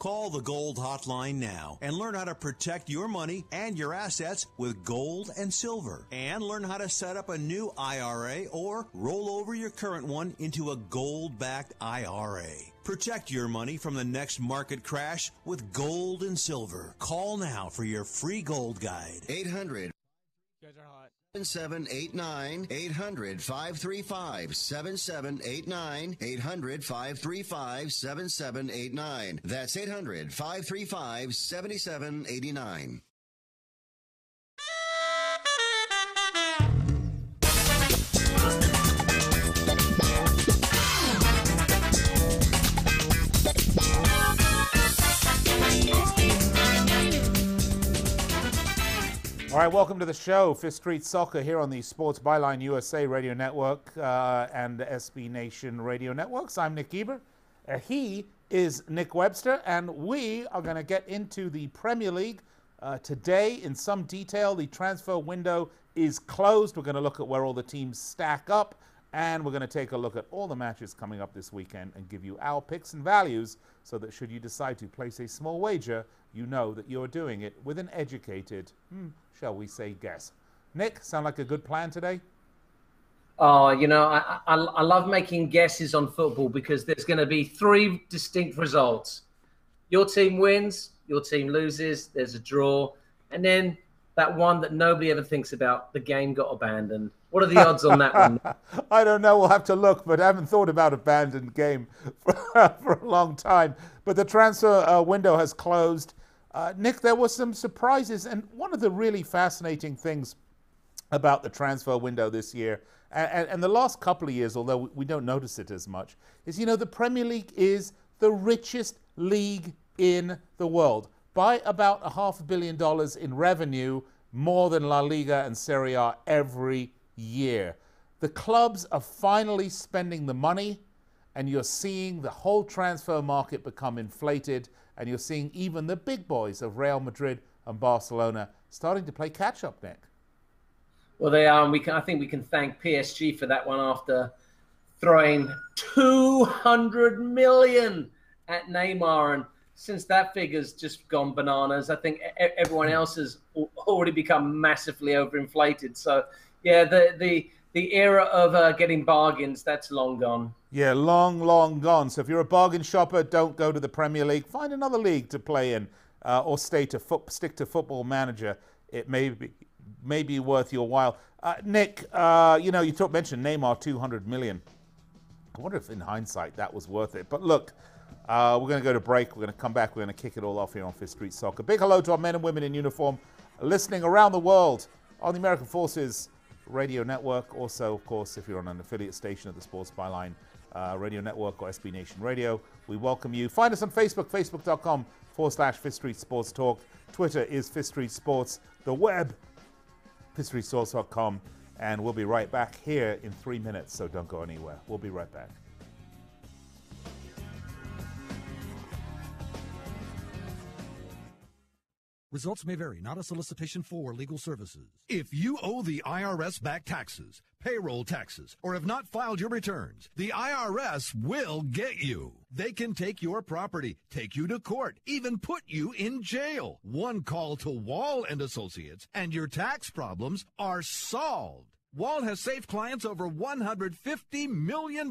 Call the Gold Hotline now and learn how to protect your money and your assets with gold and silver. And learn how to set up a new IRA or roll over your current one into a gold-backed IRA. Protect your money from the next market crash with gold and silver. Call now for your free gold guide. 800. You guys are hot. 7789 800-535-7789 800-535-7789. That's 800-535-7789. All right, welcome to the show, Fifth Street Soccer here on the Sports Byline USA Radio Network and the SB Nation Radio Networks. I'm Nick Eber. He is Nick Webster, and we are going to get into the Premier League today in some detail. The transfer window is closed. We're going to look at where all the teams stack up, and we're going to take a look at all the matches coming up this weekend and give you our picks and values so that should you decide to place a small wager, you know that you're doing it with an educated, shall we say, guess. Nick, sound like a good plan today? Oh, you know, I love making guesses on football because there's going to be three distinct results. Your team wins, your team loses, there's a draw, and then that one that nobody ever thinks about, the game got abandoned. What are the odds on that one? I don't know. We'll have to look, but I haven't thought about abandoned game for a long time. But the transfer window has closed. Nick, there were some surprises, and one of the really fascinating things about the transfer window this year, and the last couple of years, although we don't notice it as much, is, you know, the Premier League is the richest league in the world by about $500 million in revenue, more than La Liga and Serie A every year. The clubs are finally spending the money, and you're seeing the whole transfer market become inflated, and you're seeing even the big boys of Real Madrid and Barcelona starting to play catch-up, Nick. Well, they are, and I think we can thank PSG for that one after throwing $200 million at Neymar, and since that figure's just gone bananas, I think everyone else has already become massively overinflated. So, yeah, the era of getting bargains, that's long gone. Yeah, long, long gone. So if you're a bargain shopper, don't go to the Premier League. Find another league to play in or stick to Football Manager. It may be worth your while. Nick, you know, you mentioned Neymar, $200 million. I wonder if in hindsight that was worth it. But look, we're going to go to break. We're going to come back. We're going to kick it all off here on Fifth Street Soccer. Big hello to our men and women in uniform listening around the world on the American Forces Radio Network. Also, of course, if you're on an affiliate station of the Sports Byline Radio Network or SB Nation Radio, we welcome you. Find us on Facebook, facebook.com/Fifth Street Sports Talk. Twitter is Fifth Street Sports. The web, fifthstreetsports.com. And we'll be right back here in 3 minutes, so don't go anywhere. We'll be right back. Results may vary, not a solicitation for legal services. If you owe the IRS back taxes, payroll taxes, or have not filed your returns, the IRS will get you. They can take your property, take you to court, even put you in jail. One call to Wall and Associates, and your tax problems are solved. Wall has saved clients over $150 million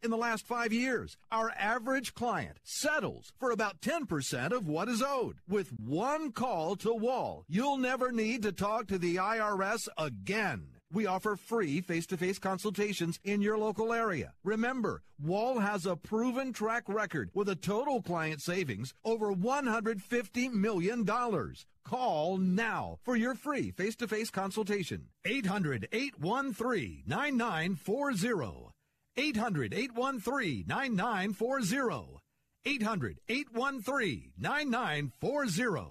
in the last 5 years. Our average client settles for about 10% of what is owed. With one call to Wall, you'll never need to talk to the IRS again. We offer free face-to-face consultations in your local area. Remember, Wall has a proven track record with a total client savings over $150 million. Call now for your free face-to-face consultation. 800-813-9940. 800-813-9940. 800-813-9940.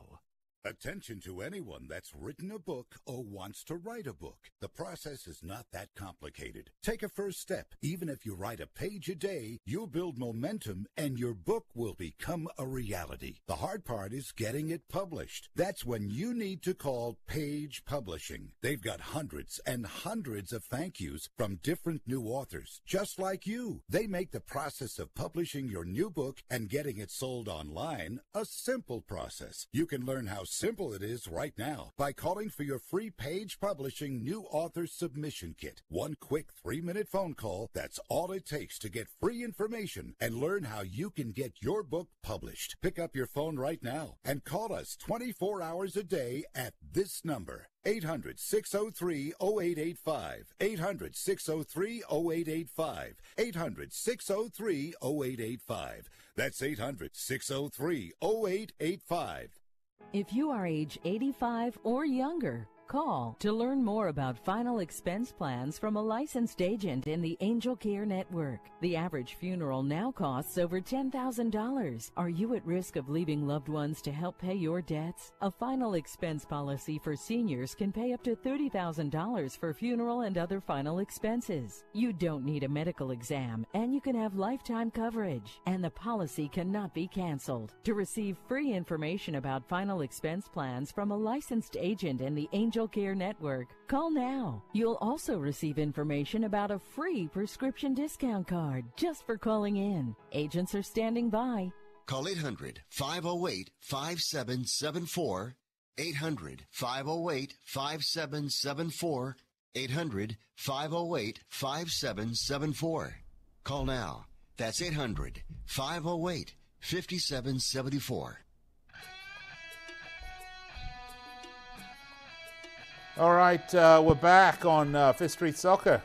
Attention to anyone that's written a book or wants to write a book. The process is not that complicated. Take a first step. Even if you write a page a day, you'll build momentum and your book will become a reality. The hard part is getting it published. That's when you need to call Page Publishing. They've got hundreds and hundreds of thank yous from different new authors, just like you. They make the process of publishing your new book and getting it sold online a simple process. You can learn how simple it is right now by calling for your free Page Publishing New Author Submission Kit. One quick 3-minute phone call, that's all it takes to get free information and learn how you can get your book published. Pick up your phone right now and call us 24 hours a day at this number. 800-603-0885. 800-603-0885. 800-603-0885. That's 800-603-0885. If you are age 85 or younger, call to learn more about final expense plans from a licensed agent in the Angel Care Network. The average funeral now costs over $10,000. Are you at risk of leaving loved ones to help pay your debts? A final expense policy for seniors can pay up to $30,000 for funeral and other final expenses. You don't need a medical exam, and you can have lifetime coverage, and the policy cannot be canceled. To receive free information about final expense plans from a licensed agent in the Angel Care Network, call now. You'll also receive information about a free prescription discount card just for calling in. Agents are standing by. Call 800-508-5774. 800-508-5774. 800-508-5774. Call now. That's 800-508-5774. All right, we're back on Fifth Street Soccer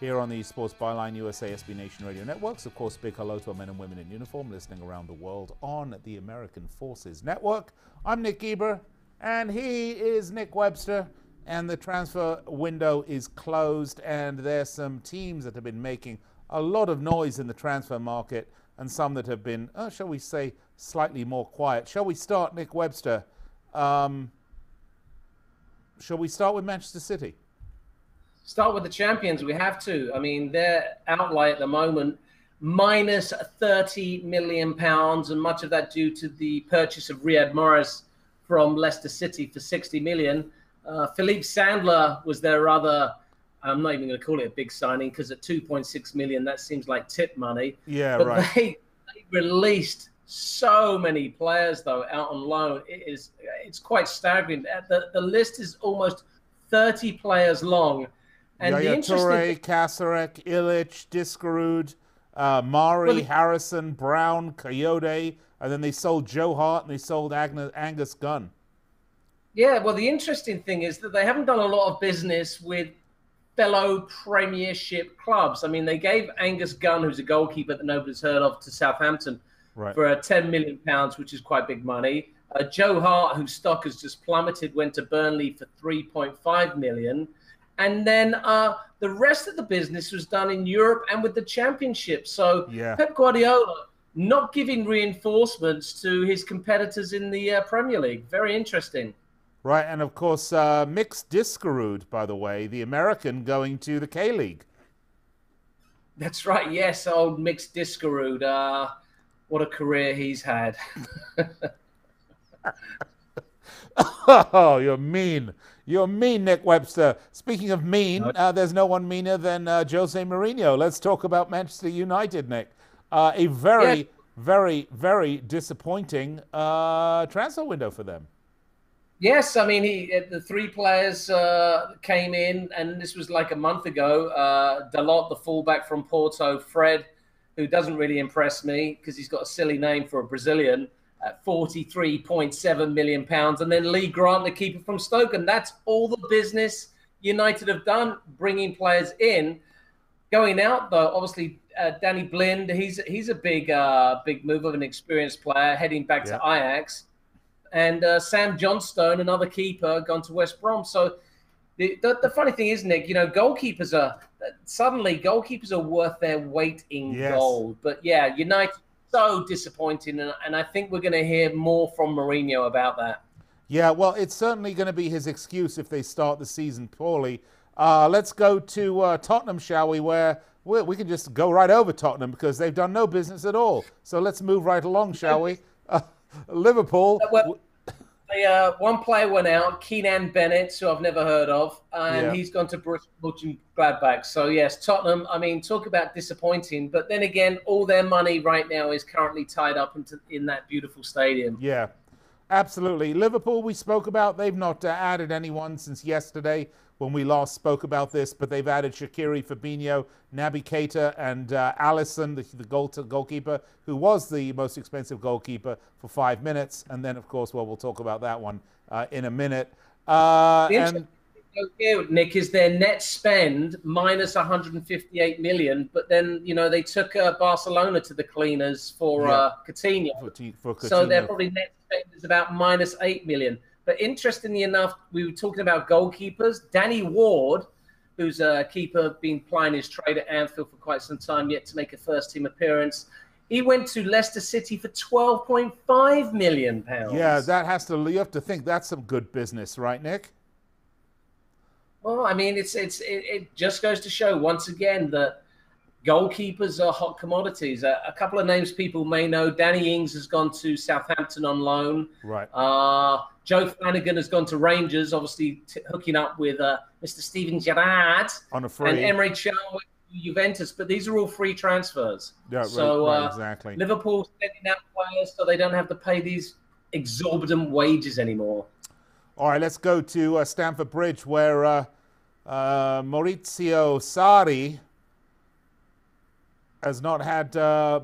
here on the Sports Byline USA SB Nation Radio Networks. Of course, big hello to our men and women in uniform listening around the world on the American Forces Network. I'm Nick Geber, and he is Nick Webster, and the transfer window is closed, and there's some teams that have been making a lot of noise in the transfer market, and some that have been, shall we say, slightly more quiet. Shall we start, Nick Webster? Shall we start with Manchester City? Start with the champions. We have to. I mean, their outlay at the moment, minus £30 million, and much of that due to the purchase of Riyad Mahrez from Leicester City for $60 million. Philippe Sandler was their other, I'm not even going to call it a big signing, because at $2.6 million, that seems like tip money. Yeah, but right. They released so many players, though, out on loan. It's quite staggering. The list is almost 30 players long. And Yaya Toure, Kasarek, Illich, Diskerud, Mari, Harrison, Brown, Coyote, and then they sold Joe Hart and they sold Angus Gunn. Yeah, well, the interesting thing is that they haven't done a lot of business with fellow Premiership clubs. I mean, they gave Angus Gunn, who's a goalkeeper that nobody's heard of, to Southampton. Right. For £10 million, which is quite big money. Joe Hart, whose stock has just plummeted, went to Burnley for $3.5 million. And then the rest of the business was done in Europe and with the Championship. So Pep Guardiola not giving reinforcements to his competitors in the Premier League. Very interesting. Right, and of course, Mix Diskerud, by the way, the American going to the K-League. That's right, yes, old Mix Diskerud. What a career he's had. Oh, you're mean. You're mean, Nick Webster. Speaking of mean, there's no one meaner than Jose Mourinho. Let's talk about Manchester United, Nick. A very, very disappointing transfer window for them. Yes, I mean, the three players came in, and this was like a month ago. Dalot, the fullback from Porto, Fred, who doesn't really impress me because he's got a silly name for a Brazilian, at £43.7 million. And then Lee Grant, the keeper from Stoke. And that's all the business United have done, bringing players in. Going out, though, obviously, Danny Blind, he's a big move of an experienced player, heading back to Ajax. And Sam Johnstone, another keeper, gone to West Brom. So the funny thing is, Nick, goalkeepers are worth their weight in gold. But yeah, United so disappointing, and I think we're going to hear more from Mourinho about that. Yeah, well, it's certainly going to be his excuse if they start the season poorly. Let's go to Tottenham, shall we, where we can just go right over Tottenham because they've done no business at all. So let's move right along, shall we? Liverpool. One player went out, Keenan Bennett, who I've never heard of, and he's gone to Borussia Mönchengladbach. So, yes, Tottenham, I mean, talk about disappointing. But then again, all their money right now is currently tied up in that beautiful stadium. Yeah, absolutely. Liverpool, we spoke about. They've not added anyone since yesterday when we last spoke about this, but they've added Shaqiri, Fabinho, Naby Keita, and Alisson, the goalkeeper, who was the most expensive goalkeeper for 5 minutes. And then, of course, well, we'll talk about that one in a minute. Nick, is their net spend minus 158 million, but then, they took Barcelona to the cleaners for Coutinho. For Coutinho. So their probably net spend is about minus 8 million. But interestingly enough, we were talking about goalkeepers. Danny Ward, who's a keeper, been plying his trade at Anfield for quite some time, yet to make a first-team appearance. He went to Leicester City for £12.5 million. Yeah, you have to think that's some good business, right, Nick? Well, I mean, it just goes to show once again that goalkeepers are hot commodities. A couple of names people may know. Danny Ings has gone to Southampton on loan. Right. Joe Flanagan has gone to Rangers, obviously hooking up with Mr. Steven Gerrard on a free. And Emre Can with Juventus. But these are all free transfers. Yeah, so right, exactly. Liverpool sending out players so they don't have to pay these exorbitant wages anymore. All right, let's go to Stamford Bridge, where Maurizio Sarri has not had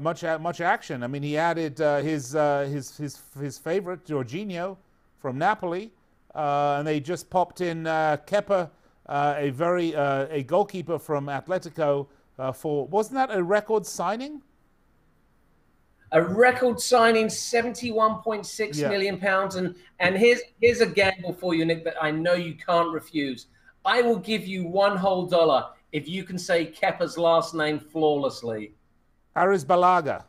much action. I mean, he added his favorite Jorginho from Napoli, and they just popped in Kepa, a goalkeeper from Atletico, for, wasn't that a record signing? A record signing, £71.6 million pounds, and here's a gamble for you, Nick, that I know you can't refuse. I will give you $1 whole if you can say Kepa's last name flawlessly. Arrizabalaga.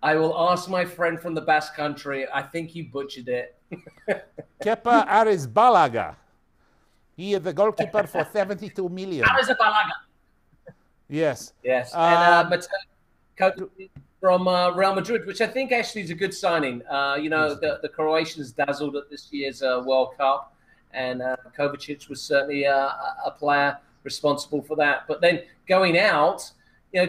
I will ask my friend from the Basque Country. I think you butchered it. Kepa Arrizabalaga. He is the goalkeeper for 72 million. Arrizabalaga. Yes. Yes. And from Real Madrid, which I think actually is a good signing. The Croatians dazzled at this year's World Cup, and Kovacic was certainly a player responsible for that. But then going out,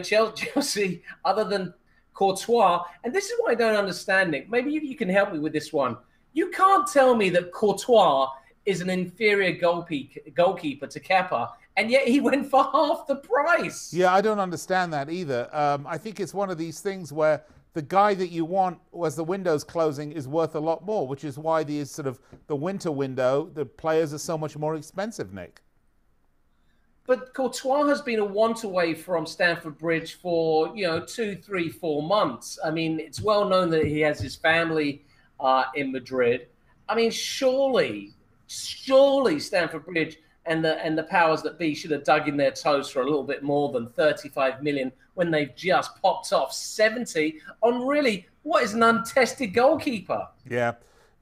Chelsea, other than Courtois, and this is what I don't understand, Nick. Maybe you can help me with this one. You can't tell me that Courtois is an inferior goalkeeper to Kepa, and yet he went for half the price. Yeah, I don't understand that either. I think it's one of these things where the guy that you want as the window's closing is worth a lot more, which is why the winter window, the players are so much more expensive, Nick. But Courtois has been a want away from Stamford Bridge for, 2, 3, 4 months. I mean, it's well known that he has his family in Madrid. I mean, surely Stamford Bridge and the powers that be should have dug in their toes for a little bit more than 35 million when they've just popped off 70 on really what is an untested goalkeeper. Yeah.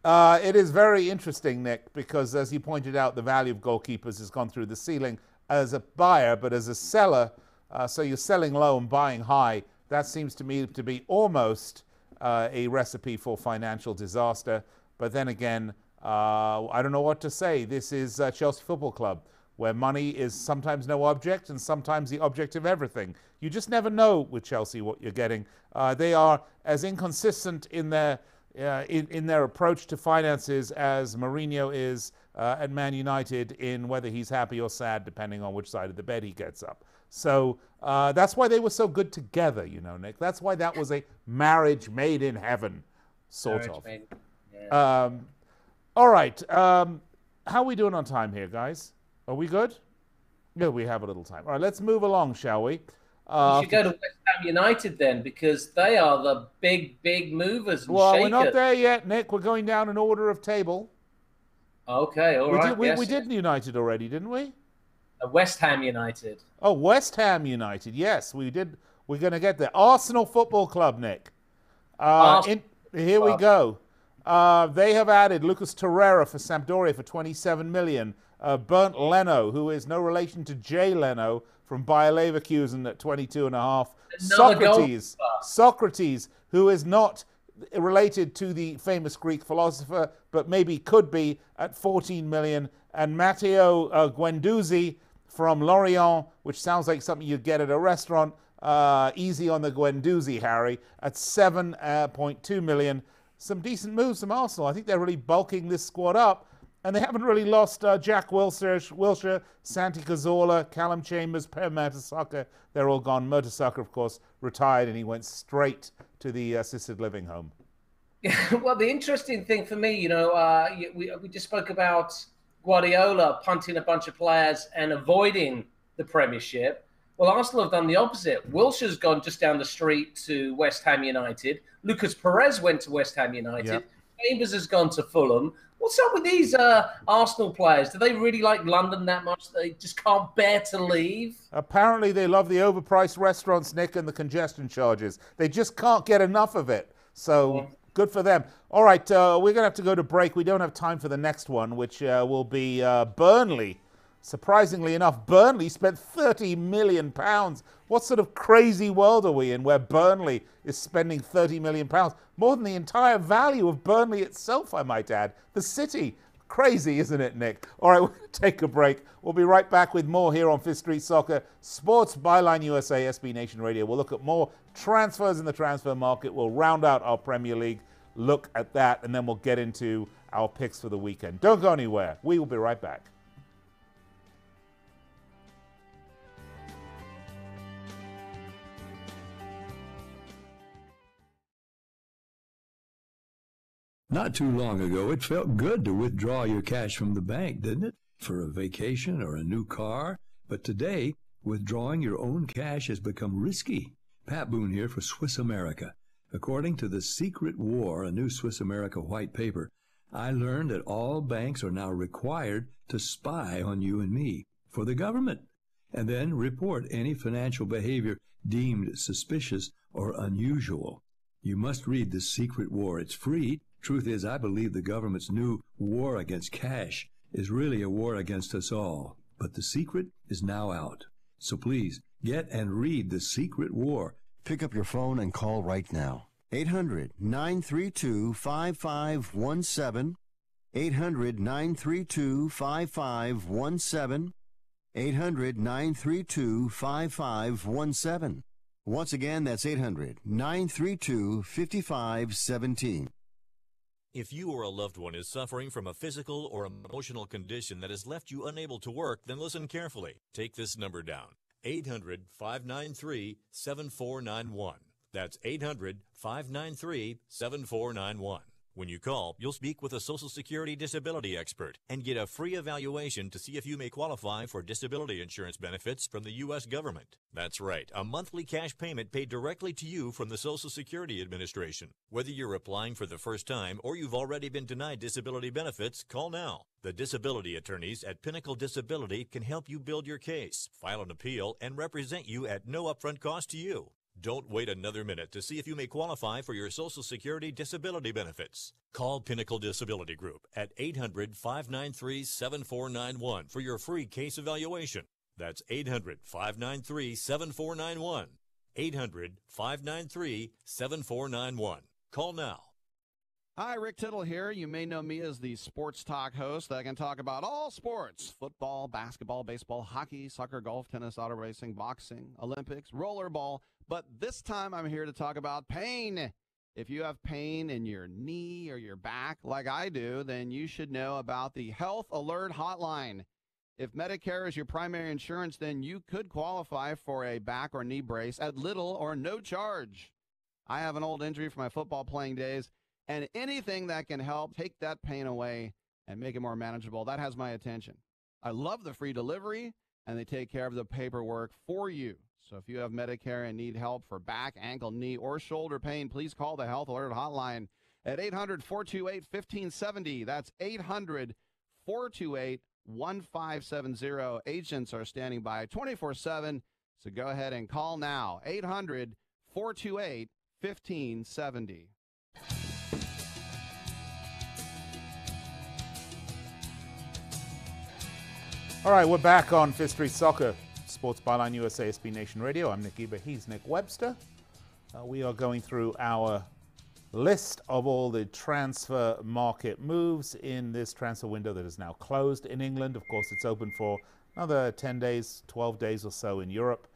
It is very interesting, Nick, because as you pointed out, the value of goalkeepers has gone through the ceiling as a buyer, but as a seller, so you're selling low and buying high. That seems to me to be almost a recipe for financial disaster. But then again, I don't know what to say. This is Chelsea Football Club, where money is sometimes no object and sometimes the object of everything. You just never know with Chelsea what you're getting. They are as inconsistent in their approach to finances as Mourinho is at Man United in whether he's happy or sad, depending on which side of the bed he gets up. So that's why they were so good together, Nick. That's why that was a marriage made in heaven, sort of. Yeah. All right. How are we doing on time here, guys? Are we good? Yeah, we have a little time. All right, let's move along, shall we? You should go to West Ham United then, because they are the big movers and well, shakers. We're not there yet, Nick. We're going down in order of table. Okay, all right. We did United already, didn't we? West Ham United. Oh, West Ham United. Yes, we did. We're going to get there. Arsenal Football Club, Nick. Here we go. They have added Lucas Torreira for Sampdoria for 27 million. Bernd Leno, who is no relation to Jay Leno from Bayer Leverkusen at 22.5. Socrates, who is not related to the famous Greek philosopher, but maybe could be, at 14 million. And Matteo Guendouzi from Lorient, which sounds like something you'd get at a restaurant. Easy on the Guendouzi, Harry, at 7.2 million. Some decent moves from Arsenal. I think they're really bulking this squad up. And they haven't really lost Jack Wilshere, Santi Cazorla, Callum Chambers, Per Mertesacker. They're all gone. Mertesacker, of course, retired, and he went straight to the assisted living home. Well, the interesting thing for me, we just spoke about Guardiola punting a bunch of players and avoiding the Premiership. Well, Arsenal have done the opposite. Wilshere's gone just down the street to West Ham United. Lucas Perez went to West Ham United. Yep. Chambers has gone to Fulham. What's up with these Arsenal players? Do they really like London that much that they just can't bear to leave? Apparently they love the overpriced restaurants, Nick, and the congestion charges. They just can't get enough of it. So good for them. All right, we're going to have to go to break. We don't have time for the next one, which will be Burnley. Surprisingly enough, Burnley spent £30 million. What sort of crazy world are we in where Burnley is spending £30 million? More than the entire value of Burnley itself, I might add. The city. Crazy, isn't it, Nick? All right, we're going to take a break. We'll be right back with more here on Fifth Street Soccer, Sports Byline USA, SB Nation Radio. We'll look at more transfers in the transfer market. We'll round out our Premier League look at that, and then we'll get into our picks for the weekend. Don't go anywhere. We will be right back. Not too long ago, it felt good to withdraw your cash from the bank, didn't it? For a vacation or a new car. But today, withdrawing your own cash has become risky. Pat Boone here for Swiss America. According to The Secret War, a new Swiss America white paper, I learned that all banks are now required to spy on you and me for the government, and then report any financial behavior deemed suspicious or unusual. You must read The Secret War. It's free. Truth is, I believe the government's new war against cash is really a war against us all. But the secret is now out. So please, get and read The Secret War. Pick up your phone and call right now. 800-932-5517. 800-932-5517. 800-932-5517. Once again, that's 800-932-5517. If you or a loved one is suffering from a physical or emotional condition that has left you unable to work, then listen carefully. Take this number down, 800-593-7491. That's 800-593-7491. When you call, you'll speak with a Social Security disability expert and get a free evaluation to see if you may qualify for disability insurance benefits from the U.S. government. That's right, a monthly cash payment paid directly to you from the Social Security Administration. Whether you're applying for the first time or you've already been denied disability benefits, call now. The disability attorneys at Pinnacle Disability can help you build your case, file an appeal, and represent you at no upfront cost to you. Don't wait another minute to see if you may qualify for your Social Security disability benefits. Call Pinnacle Disability Group at 800-593-7491 for your free case evaluation. That's 800-593-7491. 800-593-7491. Call now. Hi, Rick Tittle here. You may know me as the Sports Talk host that can talk about all sports: football, basketball, baseball, hockey, soccer, golf, tennis, auto racing, boxing, Olympics, rollerball. But this time I'm here to talk about pain. If you have pain in your knee or your back like I do, then you should know about the Health Alert Hotline. If Medicare is your primary insurance, then you could qualify for a back or knee brace at little or no charge. I have an old injury from my football playing days, and anything that can help take that pain away and make it more manageable, that has my attention. I love the free delivery, and they take care of the paperwork for you. So if you have Medicare and need help for back, ankle, knee, or shoulder pain, please call the Health Alert Hotline at 800-428-1570. That's 800-428-1570. 1570. Agents are standing by 24/7, so go ahead and call now. 800-428-1570. All right, we're back on Fifth Street Soccer, Sports Byline USA, SB Nation Radio. I'm Nick Eber. He's Nick Webster. We are going through our list of all the transfer market moves in this transfer window that is now closed in England. Of course, it's open for another 10 days, 12 days or so in Europe.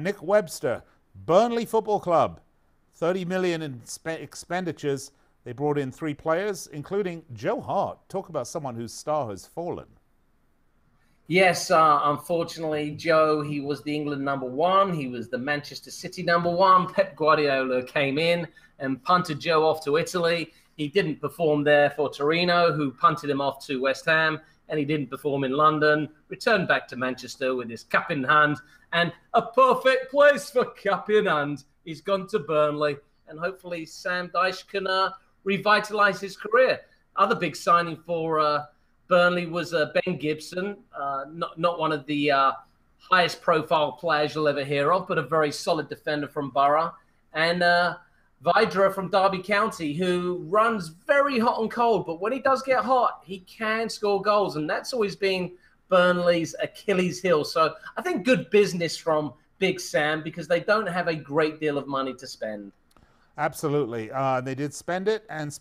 Nick Webster, Burnley Football Club, 30 million in expenditures. They brought in 3 players, including Joe Hart. Talk about someone whose star has fallen. Yes, unfortunately, Joe, he was the England #1. He was the Manchester City #1. Pep Guardiola came in and punted Joe off to Italy. He didn't perform there for Torino, who punted him off to West Ham, and he didn't perform in London. Returned back to Manchester with his cap in hand, and a perfect place for cap in hand. He's gone to Burnley, and hopefully Sam Dyche can revitalise his career. Other big signing for Burnley was Ben Gibson, not one of the highest profile players you'll ever hear of, but a very solid defender from Borough. And Vydra from Derby County, who runs very hot and cold, but when he does get hot, he can score goals. And that's always been Burnley's Achilles heel. So I think good business from Big Sam, because they don't have a great deal of money to spend. Absolutely. They did spend it, and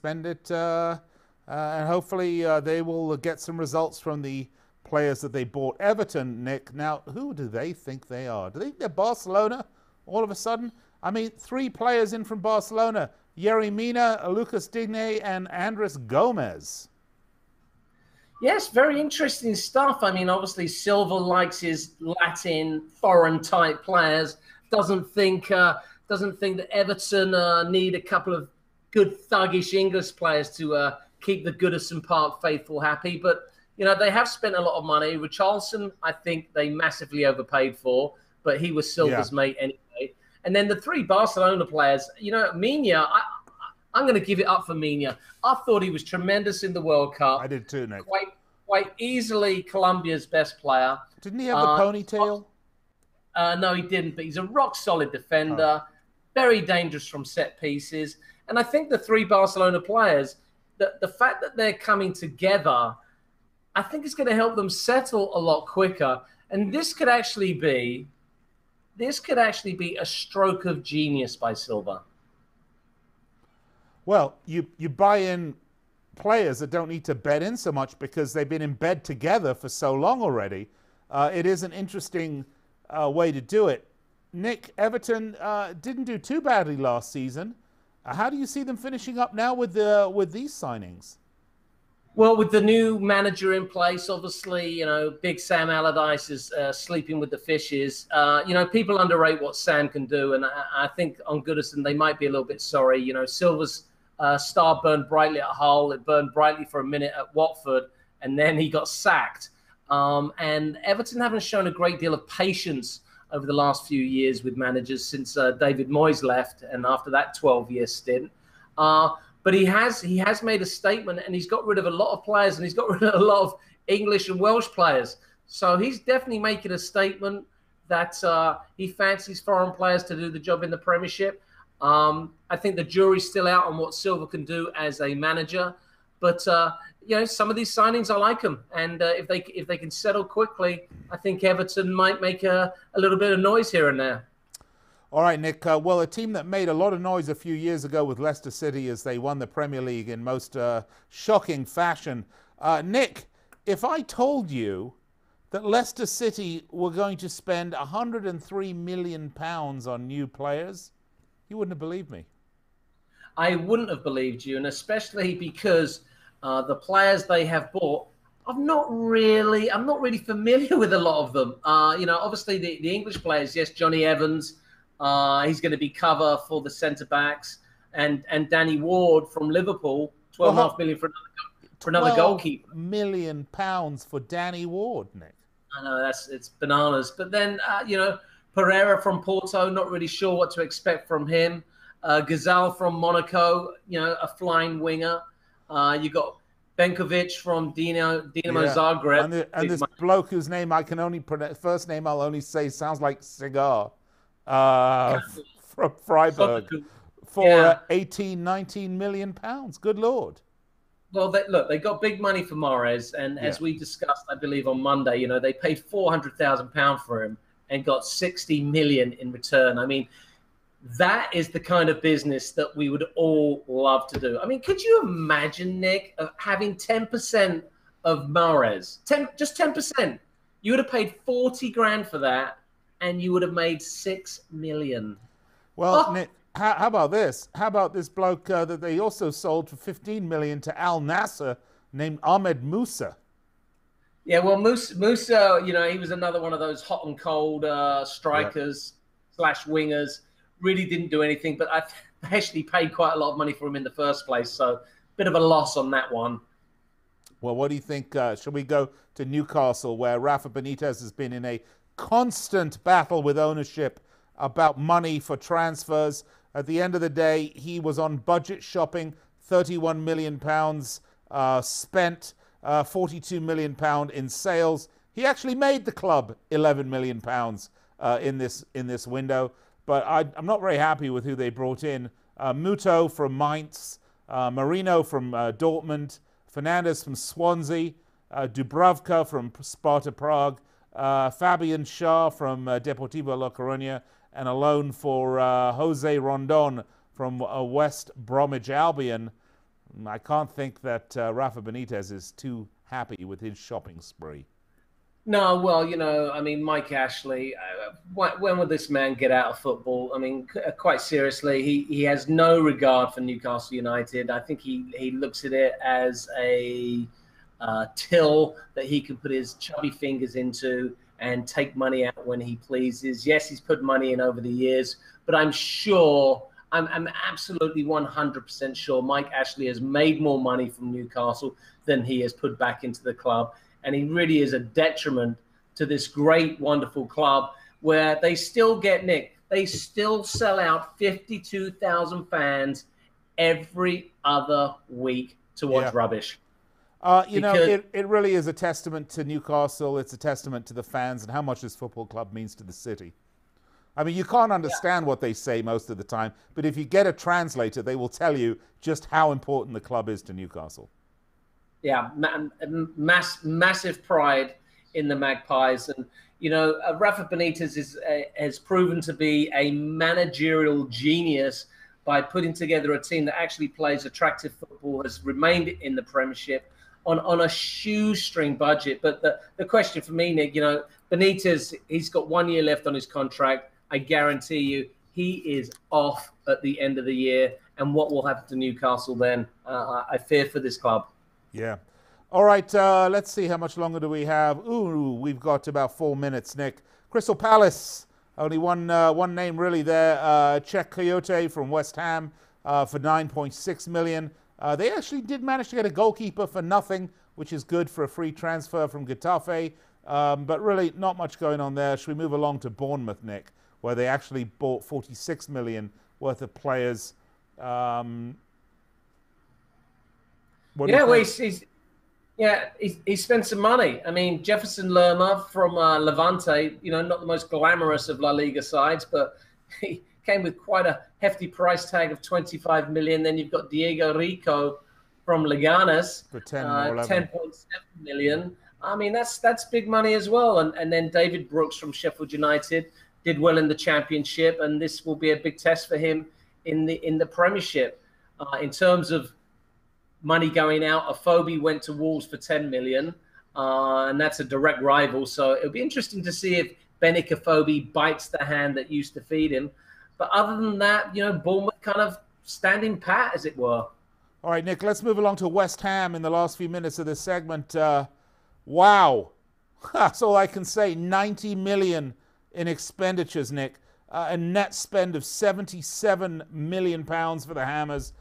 and hopefully they will get some results from the players that they bought. Everton, Nick, now who do they think they are? Do they think they're Barcelona all of a sudden? I mean, 3 players in from Barcelona: Yerry Mina, Lucas Digne, and Andres Gomez. Yes, very interesting stuff. I mean, obviously Silva likes his Latin, foreign-type players. Doesn't think that Everton need a couple of good thuggish English players to keep the Goodison Park faithful happy. But, you know, they have spent a lot of money. Richarlison, I think they massively overpaid for, but he was Silva's mate anyway. And then the 3 Barcelona players, you know, Mina, I'm going to give it up for Mina. I thought he was tremendous in the World Cup. I did too, Nick. Quite easily Colombia's best player. Didn't he have the ponytail? No, he didn't, but he's a rock-solid defender, very dangerous from set pieces. And I think the 3 Barcelona players, the fact that they're coming together, I think it's going to help them settle a lot quicker. And this could actually be a stroke of genius by Silva. Well, you buy in players that don't need to bed in so much because they've been in bed together for so long already. It is an interesting way to do it. Nick, Everton didn't do too badly last season. How do you see them finishing up now with these signings? Well, with the new manager in place, obviously, you know, Big Sam Allardyce is sleeping with the fishes. You know, people underrate what Sam can do, and I think on Goodison they might be a little bit sorry. You know, Silva's star burned brightly at Hull. It burned brightly for a minute at Watford, and then he got sacked. And Everton haven't shown a great deal of patience over the last few years with managers since David Moyes left, and after that 12-year stint. But he has made a statement, and he's got rid of a lot of players, and he's got rid of a lot of English and Welsh players. So he's definitely making a statement that he fancies foreign players to do the job in the Premiership. I think the jury's still out on what Silva can do as a manager. But you know, some of these signings, I like them, and if they can settle quickly, I think Everton might make a little bit of noise here and there. All right, Nick. Well, a team that made a lot of noise a few years ago with Leicester City as they won the Premier League in most shocking fashion. Nick, if I told you that Leicester City were going to spend £103 million on new players, you wouldn't have believed me. I wouldn't have believed you, and especially because the players they have bought, I'm not really familiar with a lot of them. You know, obviously the English players, yes, Johnny Evans, he's going to be cover for the centre backs, and Danny Ward from Liverpool, £12.5 million for another goalkeeper. £12 million for Danny Ward, Nick. I know it's bananas. But then you know, Pereira from Porto, not really sure what to expect from him. Gazal from Monaco, you know, a flying winger. You got Benkovic from Dinamo Yeah. Zagreb. And this bloke whose name I can only pronounce, first name I'll only say sounds like cigar, from Freiburg, for 18, 19 million pounds. Good Lord. Well, look, they got big money for Mahrez, and as we discussed, I believe on Monday, you know, they paid £400,000 for him and got 60 million in return. I mean, that is the kind of business that we would all love to do. I mean, could you imagine, Nick, of having 10% of Mahrez? Just 10%. You would have paid 40 grand for that, and you would have made 6 million. Well, Nick, how about this? How about this bloke that they also sold for 15 million to Al Nassr, named Ahmed Musa? Yeah, well, Musa, you know, he was another one of those hot and cold strikers / wingers. Really didn't do anything, but I actually paid quite a lot of money for him in the first place. So, bit of a loss on that one. Well, what do you think? Should we go to Newcastle, where Rafa Benitez has been in a constant battle with ownership about money for transfers? At the end of the day, he was on budget shopping, £31 million spent, £42 million in sales. He actually made the club £11 million in this window. But I'm not very happy with who they brought in. Muto from Mainz, Marino from Dortmund, Fernandes from Swansea, Dubravka from Sparta Prague, Fabian Schär from Deportivo La Coruña, and a loan for Jose Rondon from West Bromwich Albion. I can't think that Rafa Benitez is too happy with his shopping spree. No, well, you know, I mean, Mike Ashley, when will this man get out of football? I mean, quite seriously, he has no regard for Newcastle United. I think he looks at it as a till that he can put his chubby fingers into and take money out when he pleases. Yes, he's put money in over the years, but I'm sure, I'm absolutely 100% sure Mike Ashley has made more money from Newcastle than he has put back into the club. And he really is a detriment to this great, wonderful club where they still get, Nick, they still sell out 52,000 fans every other week to watch rubbish. You know, it really is a testament to Newcastle. It's a testament to the fans and how much this football club means to the city. I mean, you can't understand what they say most of the time, but if you get a translator, they will tell you just how important the club is to Newcastle. Yeah, massive pride in the Magpies. And, you know, Rafa Benitez has proven to be a managerial genius by putting together a team that actually plays attractive football, has remained in the Premiership on a shoestring budget. But the question for me, Nick, you know, Benitez, he's got 1 year left on his contract. I guarantee you he is off at the end of the year. And what will happen to Newcastle then? I fear for this club. Yeah. All right, let's see, how much longer do we have? Ooh, we've got about 4 minutes, Nick. Crystal Palace, only one name really there. Czech Coyote from West Ham for 9.6 million. They actually did manage to get a goalkeeper for nothing, which is good for a free transfer from Getafe. But really not much going on there. Should we move along to Bournemouth, Nick, where they actually bought 46 million worth of players? He spent some money. I mean, Jefferson Lerma from Levante, you know, not the most glamorous of La Liga sides, but he came with quite a hefty price tag of 25 million. Then you've got Diego Rico from Leganes for 10.7 million. I mean, that's big money as well. And then David Brooks from Sheffield United did well in the Championship, and this will be a big test for him in the Premiership. In terms of money going out, Afobe went to Wolves for 10 million, and that's a direct rival. So it'll be interesting to see if Benik Afobe bites the hand that used to feed him. But other than that, you know, Bournemouth kind of standing pat, as it were. All right, Nick, let's move along to West Ham in the last few minutes of this segment. Wow. That's all I can say. 90 million in expenditures, Nick. A net spend of £77 million for the Hammers.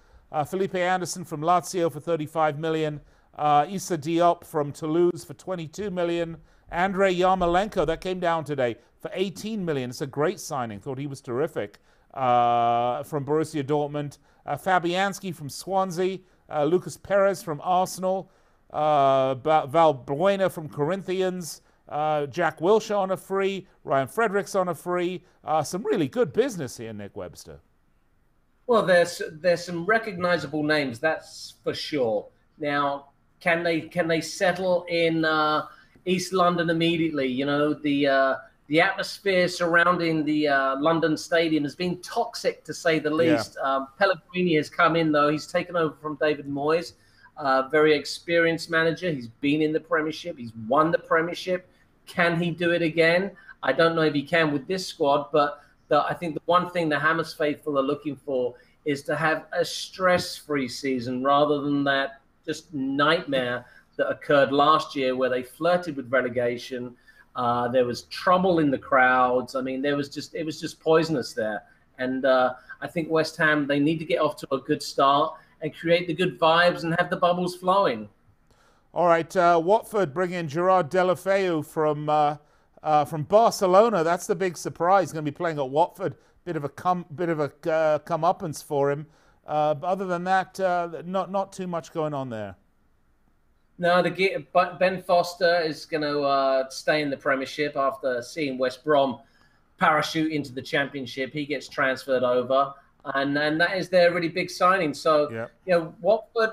Felipe Anderson from Lazio for 35 million. Issa Diop from Toulouse for 22 million. Andrei Yarmolenko, that came down today, for 18 million. It's a great signing. Thought he was terrific. From Borussia Dortmund. Fabianski from Swansea. Lucas Perez from Arsenal. Valbuena from Corinthians, Jack Wilshere on a free, Ryan Fredericks on a free. Some really good business here, Nick Webster. Well, there's some recognizable names, that's for sure. Now, can they settle in East London immediately? You know, the atmosphere surrounding the London Stadium has been toxic, to say the least. Yeah. Pellegrini has come in, though. He's taken over from David Moyes, very experienced manager. He's been in the Premiership. He's won the Premiership. Can he do it again? I don't know if he can with this squad, but I think the one thing the Hammers faithful are looking for is to have a stress-free season rather than that just nightmare that occurred last year where they flirted with relegation. There was trouble in the crowds. I mean, it was just poisonous there. And I think West Ham, they need to get off to a good start and create the good vibes and have the bubbles flowing. All right, Watford bring in Gerard Deulofeu from Barcelona. That's the big surprise. He's going to be playing at Watford. Bit of a comeuppance for him. Other than that, not too much going on there. No, Ben Foster is going to stay in the Premiership after seeing West Brom parachute into the Championship. He gets transferred over, and that is their really big signing. So, yeah. You know, Watford,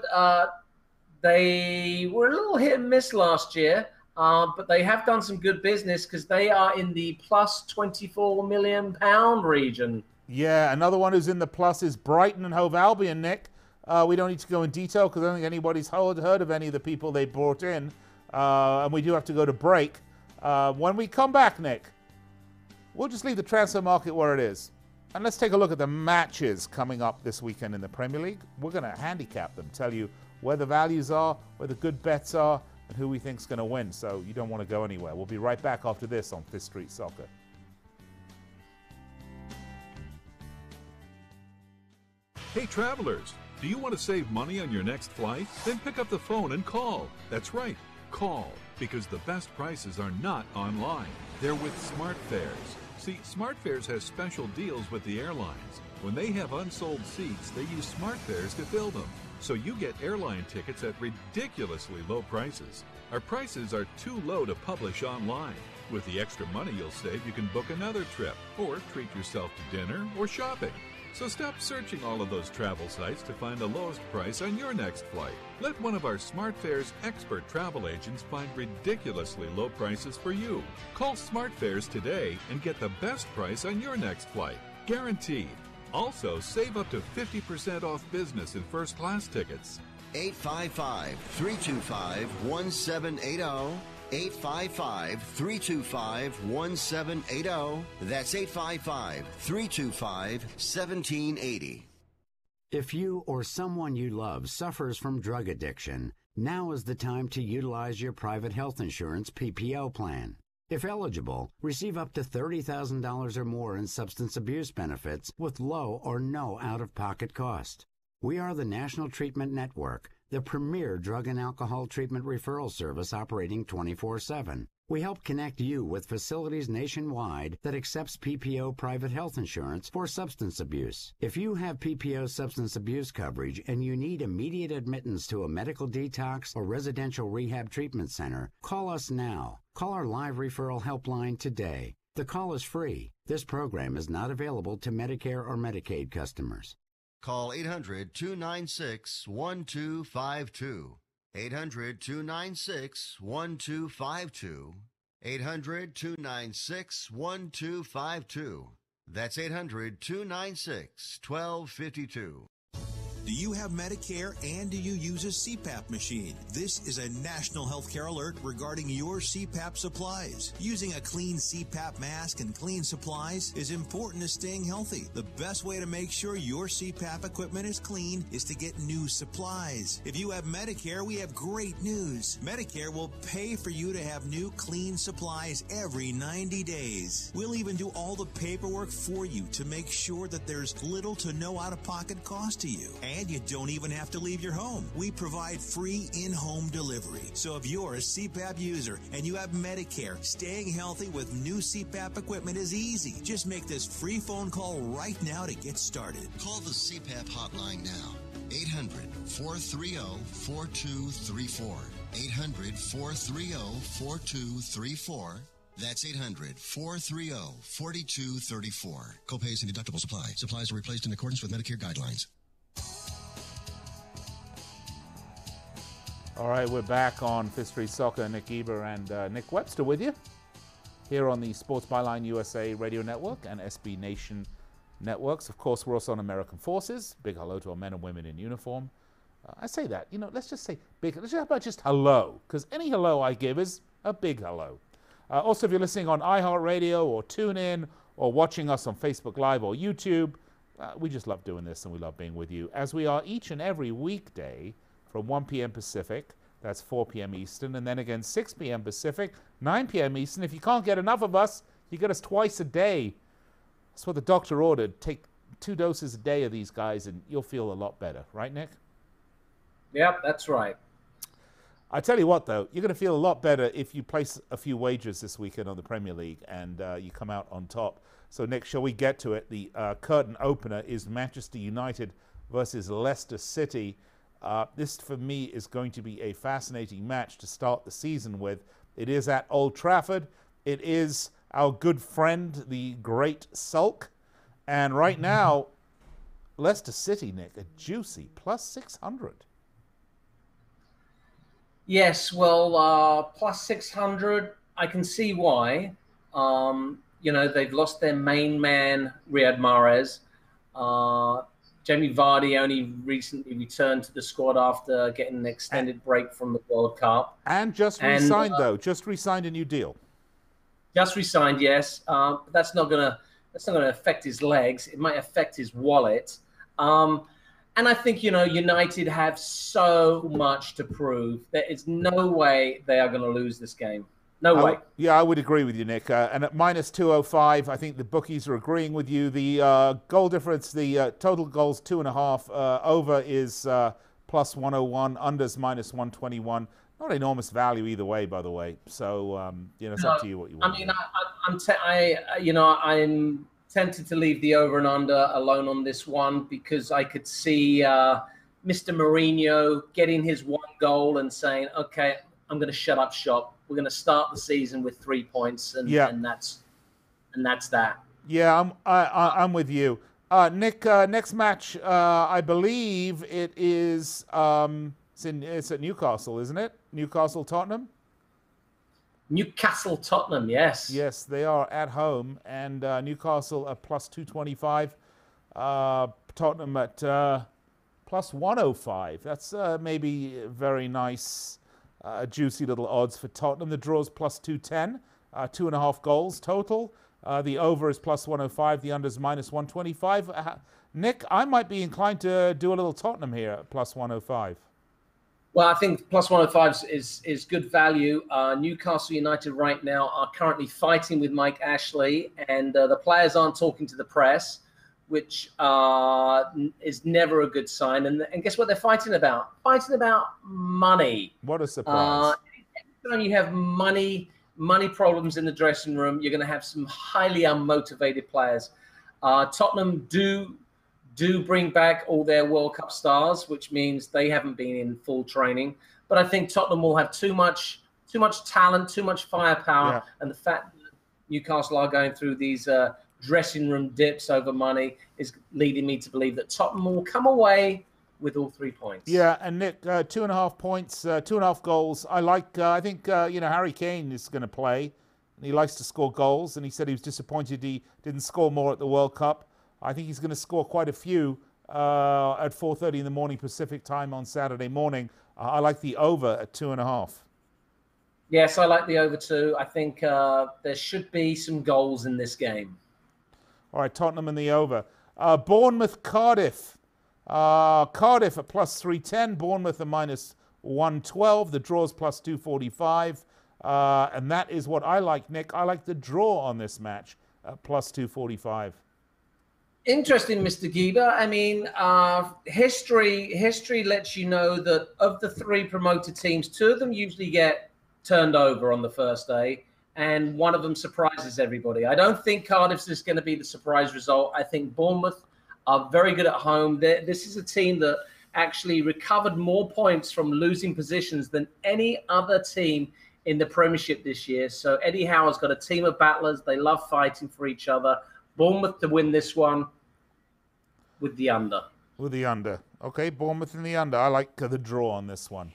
they were a little hit and miss last year, but they have done some good business because they are in the plus £24 million region. Yeah, another one who's in the plus is Brighton and Hove Albion, Nick. We don't need to go in detail because I don't think anybody's heard of any of the people they brought in. And we do have to go to break. When we come back, Nick, we'll just leave the transfer market where it is. And let's take a look at the matches coming up this weekend in the Premier League. We're going to handicap them, tell you where the values are, where the good bets are, and who we think is going to win. So you don't want to go anywhere. We'll be right back after this on Fifth Street Soccer. Hey, travelers. Do you want to save money on your next flight? Then pick up the phone and call. That's right, call, because the best prices are not online. They're with SmartFares. See, SmartFares has special deals with the airlines. When they have unsold seats, they use SmartFares to fill them. So you get airline tickets at ridiculously low prices. Our prices are too low to publish online. With the extra money you'll save, you can book another trip or treat yourself to dinner or shopping. So stop searching all of those travel sites to find the lowest price on your next flight. Let one of our SmartFares expert travel agents find ridiculously low prices for you. Call SmartFares today and get the best price on your next flight. Guaranteed. Also, save up to 50% off business and first class tickets. 855-325-1780. 855-325-1780. That's 855-325-1780. If you or someone you love suffers from drug addiction, now is the time to utilize your private health insurance PPO plan. If eligible, receive up to $30,000 or more in substance abuse benefits with low or no out-of-pocket cost. We are the National Treatment Network, the premier drug and alcohol treatment referral service operating 24/7. We help connect you with facilities nationwide that accepts PPO private health insurance for substance abuse. If you have PPO substance abuse coverage and you need immediate admittance to a medical detox or residential rehab treatment center, call us now. Call our live referral helpline today. The call is free. This program is not available to Medicare or Medicaid customers. Call 800-296-1252. 800-296-1252. 800-296-1252. That's 800-296-1252. Do you have Medicare and do you use a CPAP machine? This is a national healthcare alert regarding your CPAP supplies. Using a clean CPAP mask and clean supplies is important to staying healthy. The best way to make sure your CPAP equipment is clean is to get new supplies. If you have Medicare, we have great news. Medicare will pay for you to have new clean supplies every 90 days. We'll even do all the paperwork for you to make sure that there's little to no out-of-pocket cost to you. And you don't even have to leave your home. We provide free in-home delivery. So if you're a CPAP user and you have Medicare, staying healthy with new CPAP equipment is easy. Just make this free phone call right now to get started. Call the CPAP hotline now. 800-430-4234. 800-430-4234. That's 800-430-4234. Copays and deductibles apply. Supplies are replaced in accordance with Medicare guidelines. All right, we're back on Fifth Street Soccer. Nick Eber and Nick Webster with you here on the Sports Byline USA Radio Network and SB Nation networks. Of course, we're also on American Forces. Big hello to our men and women in uniform. I say that, let's just say big. Let's just about just hello, because any hello I give is a big hello. Also, if you're listening on iHeartRadio or TuneIn or watching us on Facebook Live or YouTube, we just love doing this and we love being with you, as we are each and every weekday from 1 p.m. Pacific. That's 4 p.m. Eastern, and then again 6 p.m. Pacific, 9 p.m. Eastern. If you can't get enough of us, you get us twice a day. That's what the doctor ordered. Take 2 doses a day of these guys, and you'll feel a lot better. Right, Nick? Yep, that's right. I tell you what, though, you're going to feel a lot better if you place a few wagers this weekend on the Premier League and you come out on top. So, Nick, shall we get to it? The curtain opener is Manchester United versus Leicester City. This, for me, is going to be a fascinating match to start the season with. It is at Old Trafford. It is our good friend, the Great Sulk. And right now, Leicester City, Nick, a juicy plus 600. Yes, well, plus 600, I can see why. They've lost their main man, Riyad Mahrez. Jamie Vardy only recently returned to the squad after getting an extended break from the World Cup. And just re-signed, though. Just re-signed a new deal. Just re-signed, yes. But that's not gonna affect his legs. It might affect his wallet. And I think, United have so much to prove. There is no way they are going to lose this game. No way. I would agree with you, Nick. And at minus 205, I think the bookies are agreeing with you. The goal difference, the total goals 2.5. Over is plus 101. Unders minus 121. Not enormous value either way, by the way. So, it's up to you what you want. I mean, I'm tempted to leave the over and under alone on this one, because I could see Mr. Mourinho getting his 1 goal and saying, okay, I'm going to shut up shop. We're going to start the season with 3 points, and that's that. Yeah, I'm with you. Nick, next match, I believe it is it's at Newcastle, isn't it? Newcastle-Tottenham? Newcastle-Tottenham, yes. Yes, they are at home, and Newcastle at plus 225. Tottenham at plus 105. That's maybe very nice, juicy little odds for Tottenham. The draw's plus 210, 2.5 goals total. The over is plus 105. The under is minus 125. Nick, I might be inclined to do a little Tottenham here at plus 105. Well, I think plus 105 is good value. Newcastle United right now are currently fighting with Mike Ashley, and the players aren't talking to the press, which is never a good sign. And guess what they're fighting about? Fighting about money. What a surprise. Anytime you have money problems in the dressing room, you're going to have some highly unmotivated players. Tottenham do bring back all their World Cup stars, which means they haven't been in full training. But I think Tottenham will have too much talent, too much firepower, and the fact that Newcastle are going through these dressing room dips over money is leading me to believe that Tottenham will come away with all 3 points. Yeah, and Nick, 2.5 points, 2.5 goals. I think Harry Kane is going to play, and he likes to score goals, and he said he was disappointed he didn't score more at the World Cup. I think he's going to score quite a few at 4:30 in the morning Pacific time on Saturday morning. I like the over at 2.5. Yes, I like the over too. I think there should be some goals in this game. All right, Tottenham and the over. Bournemouth-Cardiff. Cardiff at plus 310. Bournemouth at minus 112. The draw's plus 245. And that is what I like, Nick. I like the draw on this match at plus 245. Interesting, Mr. Geber. I mean, history lets you know that of the 3 promoted teams, 2 of them usually get turned over on the first day, and one of them surprises everybody. I don't think Cardiff's is going to be the surprise result. I think Bournemouth are very good at home. This is a team that actually recovered more points from losing positions than any other team in the Premiership this year. So Eddie Howe's got a team of battlers. They love fighting for each other. Bournemouth to win this one with the under. With the under. Okay, Bournemouth in the under. I like the draw on this one.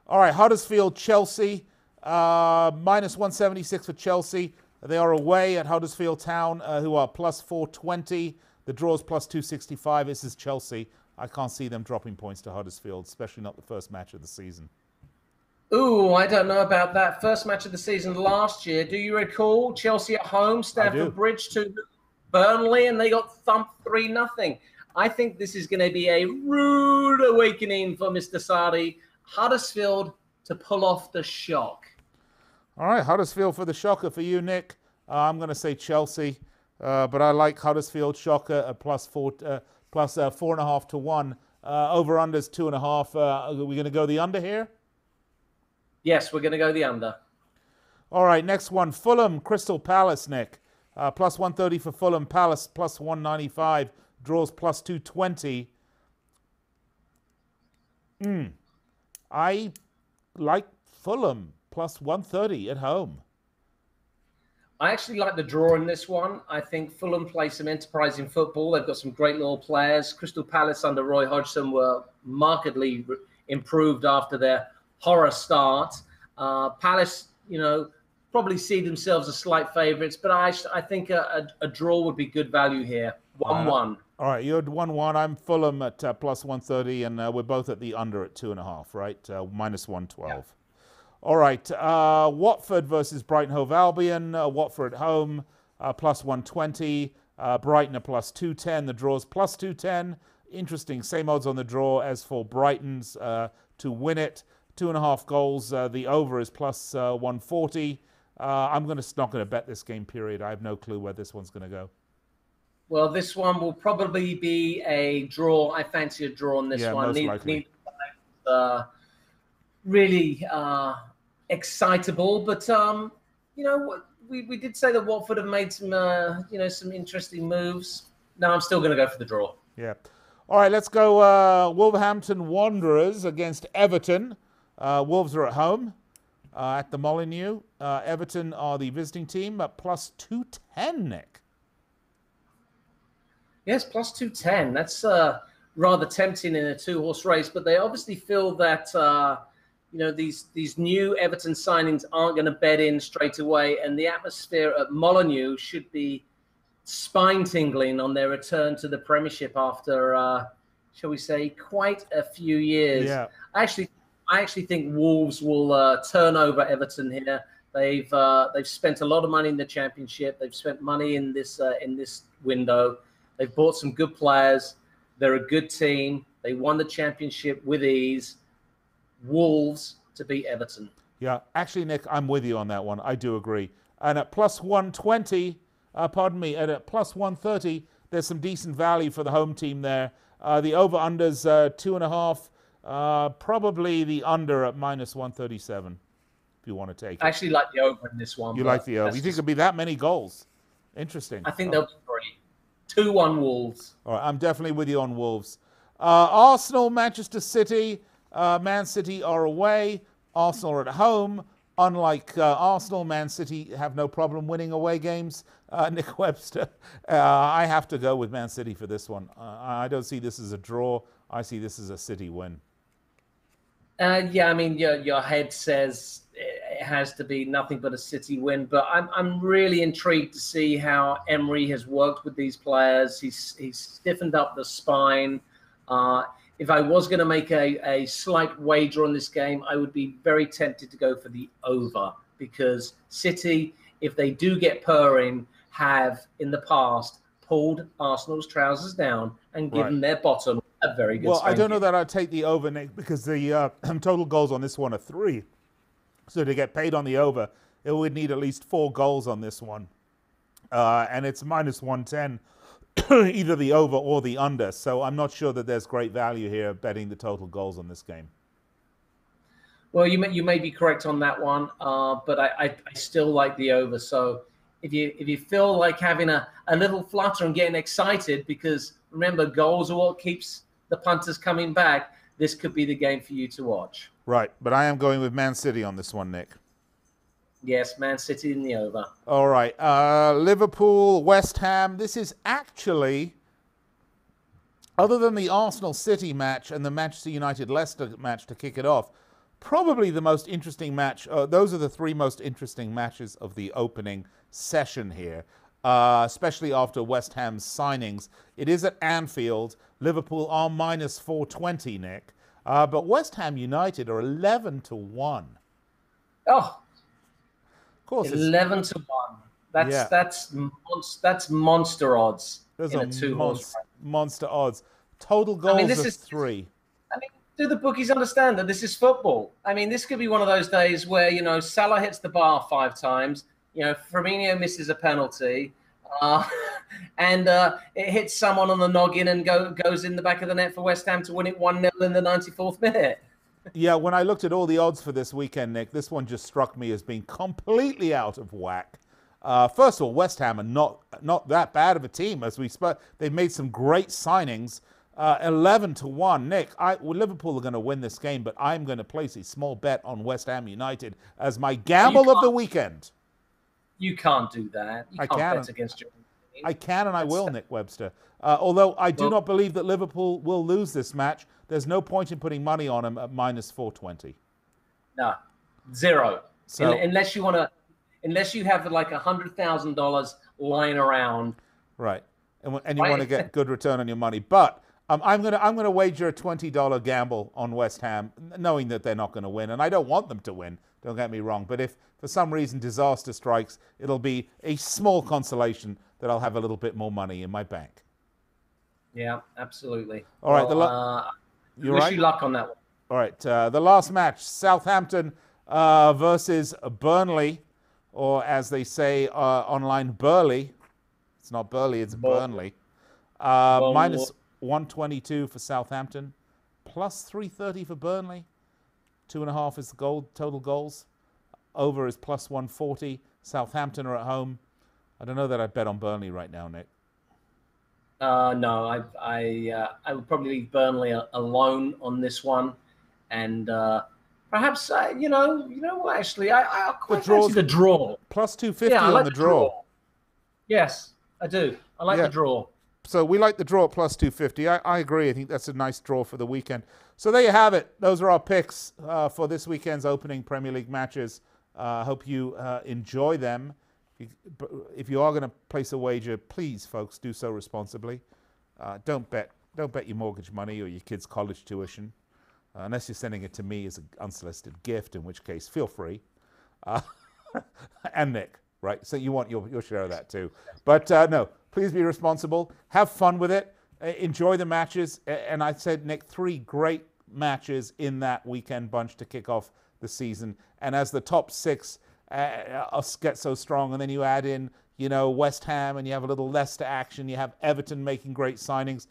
All right, Huddersfield, Chelsea. Minus 176 for Chelsea. They are away at Huddersfield Town, who are plus 420. The draw is plus 265. This is Chelsea. I can't see them dropping points to Huddersfield, especially not the first match of the season. Ooh, I don't know about that. First match of the season last year. Do you recall Chelsea at home, Stamford Bridge to Burnley, and they got thumped 3-0. I think this is going to be a rude awakening for Mr. Sarri. Huddersfield to pull off the shock. All right, Huddersfield for the shocker for you, Nick. I'm going to say Chelsea, but I like Huddersfield shocker at plus 4.5 to 1. Over unders 2.5. Are we going to go the under here? Yes, we're going to go the under. All right, next one, Fulham, Crystal Palace, Nick. Plus 130 for Fulham, Palace plus 195, draws plus 220. I like Fulham plus 130 at home. I actually like the draw in this one. I think Fulham play some enterprising football. They've got some great little players. Crystal Palace under Roy Hodgson were markedly improved after their horror start. Palace, probably see themselves as slight favourites, but I think a draw would be good value here. 1-1. All right, you're at 1-1. I'm Fulham at plus 130, and we're both at the under at 2.5, right? Minus 112. Yeah. All right, Watford versus Brighton Hove Albion. Watford at home, plus 120. Brighton at plus 210. The draw's plus 210. Interesting, same odds on the draw as for Brighton's to win it. 2.5 goals. The over is plus 140. I'm not going to bet this game, period. I have no clue where this one's going to go. Well, this one will probably be a draw. I fancy a draw on this one. Most likely. Really excitable, but we did say that Watford have made some some interesting moves. No, I'm still going to go for the draw. Yeah. All right, let's go Wolverhampton Wanderers against Everton. Wolves are at home at the Molineux. Everton are the visiting team at plus 210, Nick. Yes, plus 210. That's rather tempting in a two-horse race, but they obviously feel that these new Everton signings aren't going to bed in straight away, and the atmosphere at Molineux should be spine-tingling on their return to the Premiership after, shall we say, quite a few years. Yeah. I actually think Wolves will turn over Everton here. They've spent a lot of money in the Championship. They've spent money in this window. They've bought some good players. They're a good team. They won the Championship with ease. Wolves to beat Everton. Yeah, actually, Nick, I'm with you on that one. I do agree. And at plus 120, and at plus 130, there's some decent value for the home team there. The over-under's 2.5. Probably the under at minus 137, if you want to take it. I actually like the over in this one. You like the over. You think it'll be that many goals? Interesting. I think there'll be 2-1 Wolves. All right, I'm definitely with you on Wolves. Arsenal, Manchester City. Man City are away. Arsenal are at home. Unlike Arsenal, Man City have no problem winning away games. Nick Webster, I have to go with Man City for this one. I don't see this as a draw. I see this as a City win. Yeah, I mean, your head says it has to be nothing but a City win, but I'm really intrigued to see how Emery has worked with these players. He's stiffened up the spine. If I was going to make a slight wager on this game, I would be very tempted to go for the over, because City, if they do get purring, have in the past pulled Arsenal's trousers down and given their bottom a very good spanking. I don't know that I'd take the over, Nick, because the total goals on this one are 3. So to get paid on the over, it would need at least 4 goals on this one. And it's minus 110, either the over or the under. So I'm not sure that there's great value here betting the total goals on this game. Well, you may be correct on that one, but I still like the over. So if you feel like having a little flutter and getting excited, because remember, goals are what keeps the punters coming back, this could be the game for you to watch. Right, but I am going with Man City on this one, Nick. Yes, Man City in the over. All right, Liverpool, West Ham. This is actually, other than the Arsenal-City match and the Manchester United-Leicester match to kick it off, probably the most interesting match. Those are the three most interesting matches of the opening session here, especially after West Ham's signings. It is at Anfield. Liverpool are minus 420, Nick. But West Ham United are 11-1. Oh, of course, 11-1. That's monster odds. Those in are a two-horse race. monster odds. Total goals this of is 3. Do the bookies understand that this is football? I mean, this could be one of those days where, Salah hits the bar 5 times, Firmino misses a penalty, and it hits someone on the noggin and goes in the back of the net for West Ham to win it 1-0 in the 94th minute. Yeah, when I looked at all the odds for this weekend, Nick, this one just struck me as being completely out of whack. First of all, West Ham are not that bad of a team. As we spoke, they've made some great signings. 11-1. Nick, Liverpool are going to win this game, but I'm going to place a small bet on West Ham United as my gamble of the weekend. You can't do that. You can't bet against your team. I can and I will, Nick Webster. Although I do not believe that Liverpool will lose this match. There's no point in putting money on them at minus 420. No, zero. So, unless you have like $100,000 lying around. Right. And you want to get good return on your money. But I'm gonna wager a $20 gamble on West Ham, knowing that they're not going to win, and I don't want them to win. Don't get me wrong. But if for some reason disaster strikes, it'll be a small consolation that I'll have a little bit more money in my bank. Yeah, absolutely. All right. Wish you luck on that one. All right. The last match: Southampton versus Burnley, or as they say online, Burley. It's not Burley, it's Burnley. Minus 122 for Southampton, plus 330 for Burnley. 2.5 is the total goals. Over is plus 140. Southampton are at home. I don't know that I'd bet on Burnley right now, Nick. No, I would probably leave Burnley alone on this one, and perhaps you know what? Actually, I'll quite fancy the draw. Plus 250 on the draw. Yes, I do. I like the draw. So we like the draw at plus 250. I agree. I think that's a nice draw for the weekend. So there you have it. Those are our picks for this weekend's opening Premier League matches. I hope you enjoy them. If you are going to place a wager, please, folks, do so responsibly. Don't bet your mortgage money or your kids' college tuition, unless you're sending it to me as an unsolicited gift, in which case, feel free. And Nick, right? So you want your share of that too. But no, please be responsible. Have fun with it. Enjoy the matches. And I said, Nick, 3 great matches in that weekend bunch to kick off the season. And as the top 6 get so strong, and then you add in, West Ham, and you have a little Leicester action. You have Everton making great signings.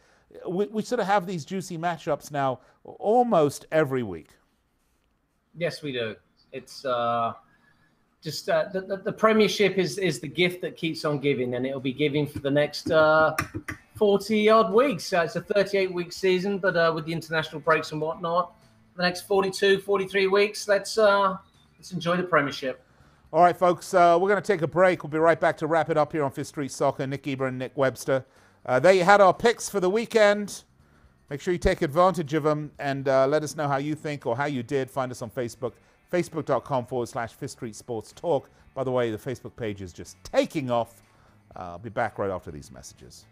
We sort of have these juicy matchups now almost every week. Yes, we do. It's just the Premiership is the gift that keeps on giving, and it'll be giving for the next 40-odd weeks. It's a 38-week season, but with the international breaks and whatnot, the next 42, 43 weeks, let's enjoy the Premiership. All right, folks, we're going to take a break. We'll be right back to wrap it up here on Fifth Street Soccer. Nick Eber and Nick Webster. There you had our picks for the weekend. Make sure you take advantage of them and let us know how you think or how you did. Find us on Facebook, facebook.com/Fifth Street Sports Talk. By the way, the Facebook page is just taking off. I'll be back right after these messages.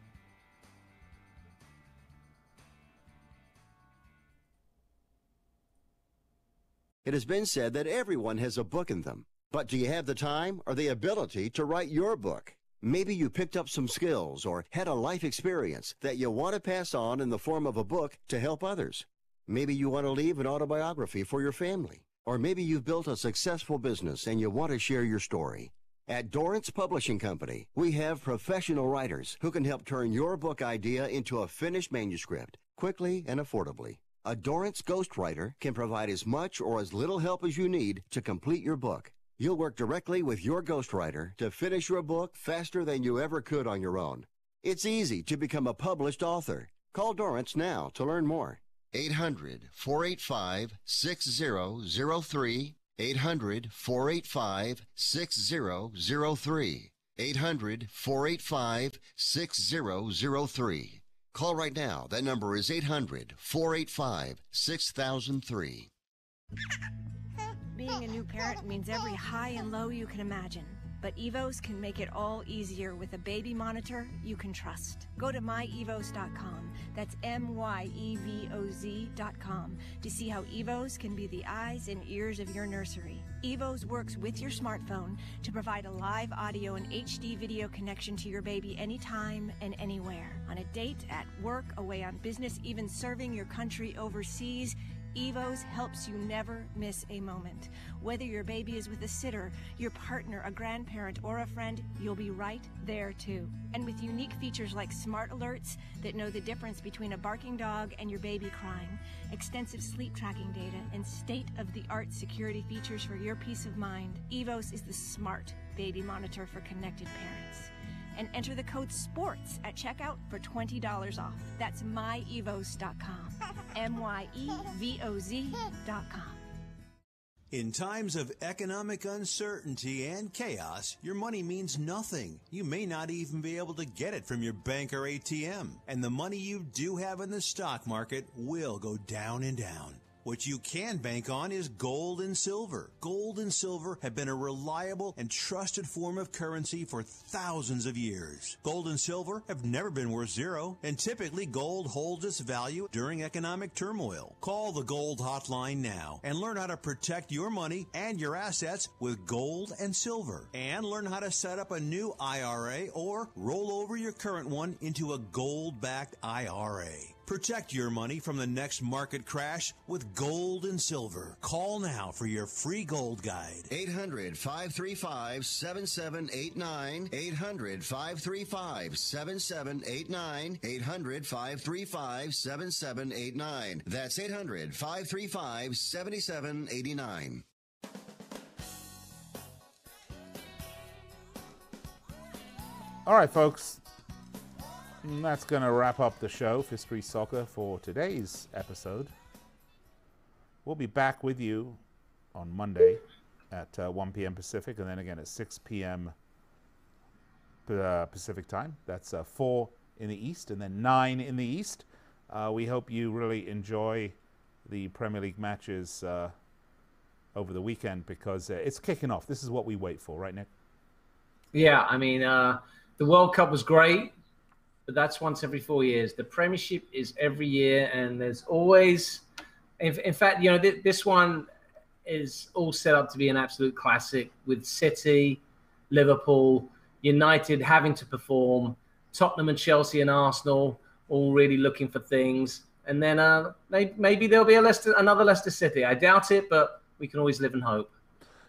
It has been said that everyone has a book in them. But do you have the time or the ability to write your book? Maybe you picked up some skills or had a life experience that you want to pass on in the form of a book to help others. Maybe you want to leave an autobiography for your family. Or maybe you've built a successful business and you want to share your story. At Dorrance Publishing Company, we have professional writers who can help turn your book idea into a finished manuscript quickly and affordably. A Dorrance ghostwriter can provide as much or as little help as you need to complete your book. You'll work directly with your ghostwriter to finish your book faster than you ever could on your own. It's easy to become a published author. Call Dorrance now to learn more. 800-485-6003. 800-485-6003. 800-485-6003. Call right now. That number is 800-485-6003. Being a new parent means every high and low you can imagine. But Evos can make it all easier with a baby monitor you can trust. Go to myevos.com. That's MYEVOZ.com to see how Evos can be the eyes and ears of your nursery. Evos works with your smartphone to provide a live audio and HD video connection to your baby anytime and anywhere. On a date, at work, away on business, even serving your country overseas, Evos helps you never miss a moment. Whether your baby is with a sitter, your partner, a grandparent, or a friend, you'll be right there too. And with unique features like smart alerts that know the difference between a barking dog and your baby crying, extensive sleep tracking data, and state-of-the-art security features for your peace of mind, Evos is the smart baby monitor for connected parents. And enter the code SPORTS at checkout for $20 off. That's myevos.com. MYEVOZ.com. In times of economic uncertainty and chaos, your money means nothing. You may not even be able to get it from your bank or ATM. And the money you do have in the stock market will go down and down. What you can bank on is gold and silver. Gold and silver have been a reliable and trusted form of currency for thousands of years. Gold and silver have never been worth zero, and typically gold holds its value during economic turmoil. Call the Gold Hotline now and learn how to protect your money and your assets with gold and silver. And learn how to set up a new IRA or roll over your current one into a gold-backed IRA. Protect your money from the next market crash with gold and silver. Call now for your free gold guide. 800-535-7789. 800-535-7789. 800-535-7789. That's 800-535-7789. All right, folks. And that's going to wrap up the show, Fifth Street Soccer, for today's episode. We'll be back with you on Monday at 1 p.m. Pacific, and then again at 6 p.m. Pacific time. That's 4 in the East, and then 9 in the East. We hope you really enjoy the Premier League matches over the weekend, because it's kicking off. This is what we wait for, right, Nick? Yeah, I mean, the World Cup was great. But that's once every 4 years. The Premiership is every year, and there's always, in fact, you know, this one is all set up to be an absolute classic, with City, Liverpool, United having to perform, Tottenham and Chelsea and Arsenal all really looking for things, and then maybe there'll be another Leicester City. I doubt it, but we can always live in hope.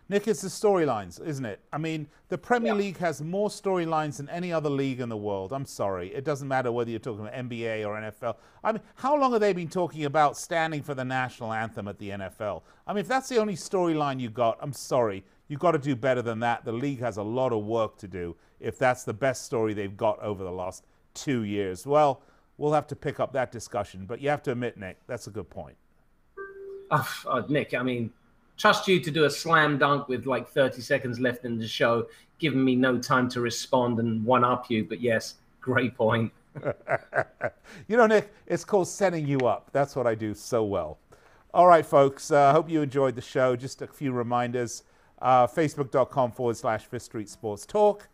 Nick, it's the storylines, isn't it? I mean, the Premier League has more storylines than any other league in the world. I'm sorry. It doesn't matter whether you're talking about NBA or NFL. I mean, how long have they been talking about standing for the national anthem at the NFL? I mean, if that's the only storyline you got, I'm sorry. You've got to do better than that. The league has a lot of work to do if that's the best story they've got over the last 2 years. Well, we'll have to pick up that discussion. But you have to admit, Nick, that's a good point. Nick, I mean, trust you to do a slam dunk with like 30 seconds left in the show, giving me no time to respond and one-up you. But yes, great point. You know, Nick, it's called setting you up. That's what I do so well. All right, folks, I hope you enjoyed the show. Just a few reminders. Facebook.com/Fifth Street Sports Talk.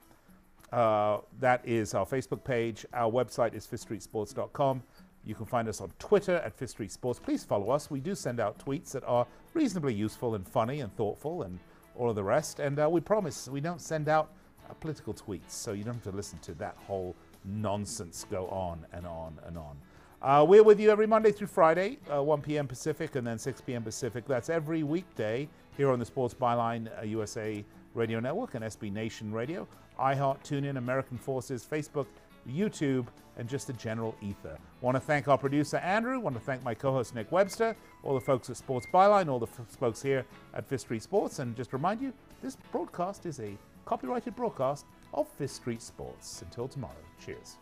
That is our Facebook page. Our website is fifthstreetsports.com. You can find us on Twitter at Fifth Street Sports. Please follow us. We do send out tweets that are reasonably useful and funny and thoughtful and all of the rest. And we promise we don't send out political tweets, so you don't have to listen to that whole nonsense go on and on and on. We're with you every Monday through Friday, 1 p.m. Pacific and then 6 p.m. Pacific. That's every weekday here on the Sports Byline USA Radio Network and SB Nation Radio, iHeart, TuneIn, American Forces, Facebook, YouTube, and just the general ether. Want to thank our producer, Andrew. Want to thank my co-host, Nick Webster, all the folks at Sports Byline, all the folks here at Fifth Street Sports. And just remind you, this broadcast is a copyrighted broadcast of Fifth Street Sports. Until tomorrow, cheers.